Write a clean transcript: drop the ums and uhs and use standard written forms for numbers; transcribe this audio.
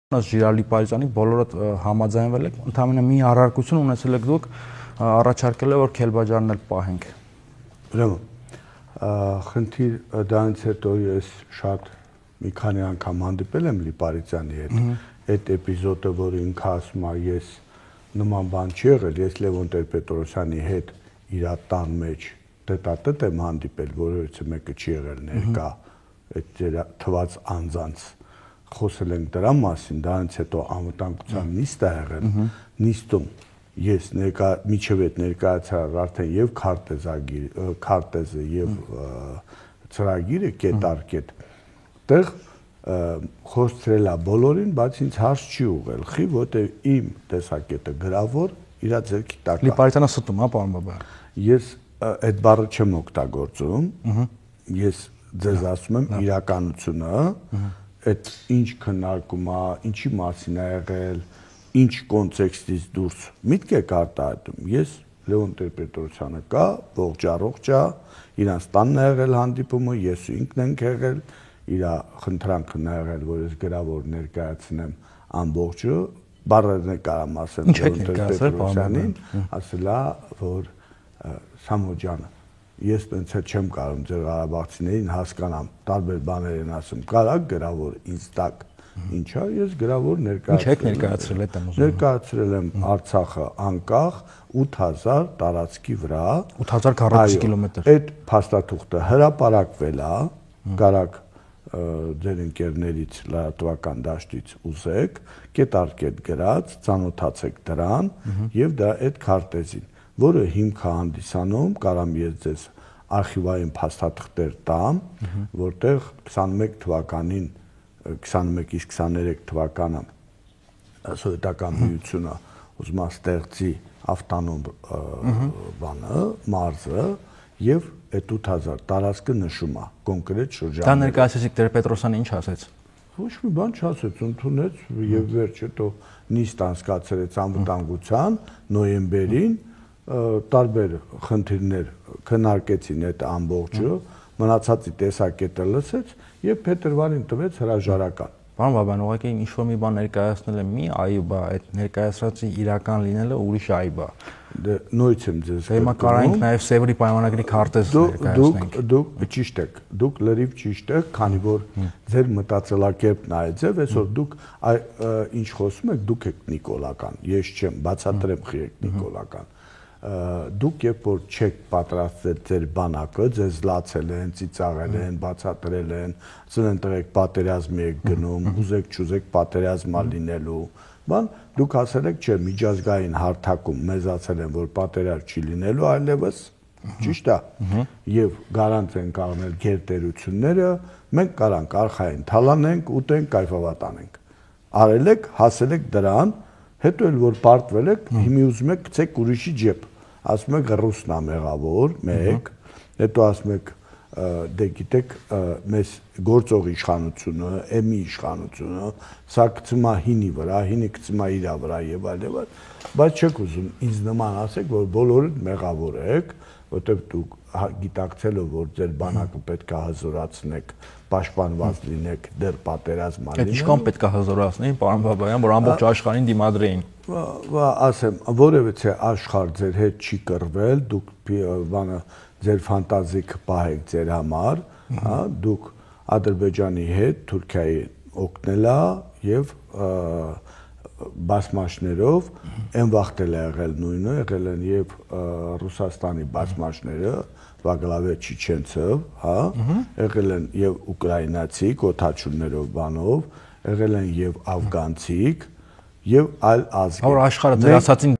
Ժիրալի Պարիզյանի բոլորդ համաձայնվել եք, ընդամենը մի առարկություն ունեցել եք դուք առաջարկել եք, որ Քելբաջարն էլ պահենք։ Ուրեմն, խնդիր դրանից հետո ես շատ մի քանի անգամ հանդիպել եմ Լիպարիզյանի հետ։ Այդ էպիզոդը, որ ինքը ասում է, ես նման բան չի եղել, ես Լևոն Տեր-Պետրոսյանի հետ իր տան մեջ տետ-ա-տետ եմ հանդիպել, որովհետեւ մեկը չի եղել ներկա, այդ թված անձանց խոսել ենք դրա մասին, դրանից հետո անվտանգության նիստ է եղել, նիստում ես միջև այդ ներկայացա արդեն եւ քարտեզը եւ ծրագիրը կետարկետ, տեղ խոսցրել է բոլորին, բայց ինձ հարց չի ուղղել, խի, որտեղ իմ տեսակետը գրավոր իր ձեռքի տակ է։ Լիպարիզյանը ստում, հա, պարոն Բաբայան։ Ես այդ բառը չեմ օգտագործում, ես ձեզ ասում եմ իրականությունը, այդ ինչ քննարկում է, ինչի մասին է եղել, ինչ կոնտեքստից դուրս միտք եք արտահայտում։ Ես Լևոն Տեր-Պետրոսյանը կա, ողջ է, իրանց տանն է եղել հանդիպումը, ես ու ինքն ենք եղել, իր խնդրանքն է եղել, որ ես գրավոր ներկայացնեմ ամբողջը, բառերն է կարամ ասել Լևոն Տեր-Պետրոսյանին, ասել է, որ Սամո ջան, ես տենց էլ չեմ կարող ձեր ղարաբաղցիներին հասկանամ, տարբեր բաներ են ասում, կարա գրավոր ինձ տակ, ինչա, ես գրավոր ներկայացրել եմ Արցախը անկախ 8000 տարածքի վրա, 8000 քառակուսի կիլոմետր։ Այդ փաստաթուղթը հրապարակվել է, կարակ ձեր ընկերներից լրատվական դաշտից ուզեք, կետարկետ գրած, ծանոթացեք դրան եւ դա այդ քարտեզին, որը հիմք է հանդիսանում, կարամ ես ձեզ արխիվային փաստաթղթեր տամ, որտեղ 21 թվականին 21-ից 23 թվականը սովետական միությունը ուզում է ստեղծի ավտոնոմ բանը, մարզը եւ այդ 8000 տարածքը նշում է կոնկրետ շրջանում։ Դա ներկայացրեցիք Տեր-Պետրոսյանը ինչ ասեց։ Ոչ մի բան չասեց, ընդունեց եւ վերջ հետո նիստ անցկացրեց անվտանգության նոյեմբերին, տարբեր խնդիրներ քննարկեցին այդ ամբողջը, մնացածի տեսակետը լսեց եւ փետրվարին տվեց հրաժարական։ Պարոն Բաբայան, ուղղակի ինչ-որ մի բան ներկայացնել է մի այբ է, այդ ներկայացրածի իրական լինելը ուրիշ այբ է։ Դե նույնց եմ ձեզ։ Հիմա կարանք նաեւ Սևրի պայմանագրի քարտեզ ներկայացնենք։ Դուք ճիշտ եք, դուք լրիվ ճիշտ եք, քանի որ ձեր մտածելակերպն է ձև, այսօր դուք ինչ խոսում եք, դուք եք նիկոլական, ես չեմ, բացատրեմ խի եք նիկոլական։ Դուք երբ որ չեք պատրաստել ձեր բանակը, ձեզ լացել են, ծիծաղել են, բացատրել են, ասել են տղեկ պատերազմի եք գնում, ուզեք չուզեք պատերազմա լինելու, բան, դուք ասել եք, չէ, միջազգային հարթակում մեզացել են, որ պատերազմ չի լինելու այլևս, ճիշտ է, եւ գարանտ են կանգնել գերտերությունները, մենք կարանք արխային թալանենք, ուտենք, կայֆավատանենք։ Արել եք, հասել եք դրան, հետո էլ որ պարտվել եք, հիմի ուզում եք գցեք ուրիշի ջեփ, ասում եք ռուսն է մեղավոր, մեկ, հետո ասում եք դե գիտեք, մեզ գործող իշխանությունը, էմի իշխանությունը, սա գցում է հինի վրա, հինը գցում է իրա վրա եւ այլ, բայց չեք ուզում ինձ նման ասեք, որ բոլորդ մեղավոր եք, որտեղ դուք գիտակցելով, որ ձեր բանակը պետք է հզորացնեք, պաշտպանված լինեք, դեռ պատերազմ լինեք։ Այդ ինչքան պետք է հզորացնեին, պարոն Բաբայան, որ ամբողջ աշխարհին դիմադրեին։ Ասեմ, որևէ աշխարհ ձեր հետ չի կռվել, դուք բանը ձեր ֆանտազիկ պահեք ձեր համար, հա, դուք Ադրբեջանի հետ Թուրքիայի օգնել է եւ բազմաշներով այն վախտել է եղել նույնը, եղել են եւ Ռուսաստանի բազմաշները, Վագլավե Չիչենցով, հա, եղել են եւ ուկրաինացի կոթաչուններով բանով, եղել են եւ աֆգանցիք եւ այլ ազգեր։ Որ աշխարհը դրացածին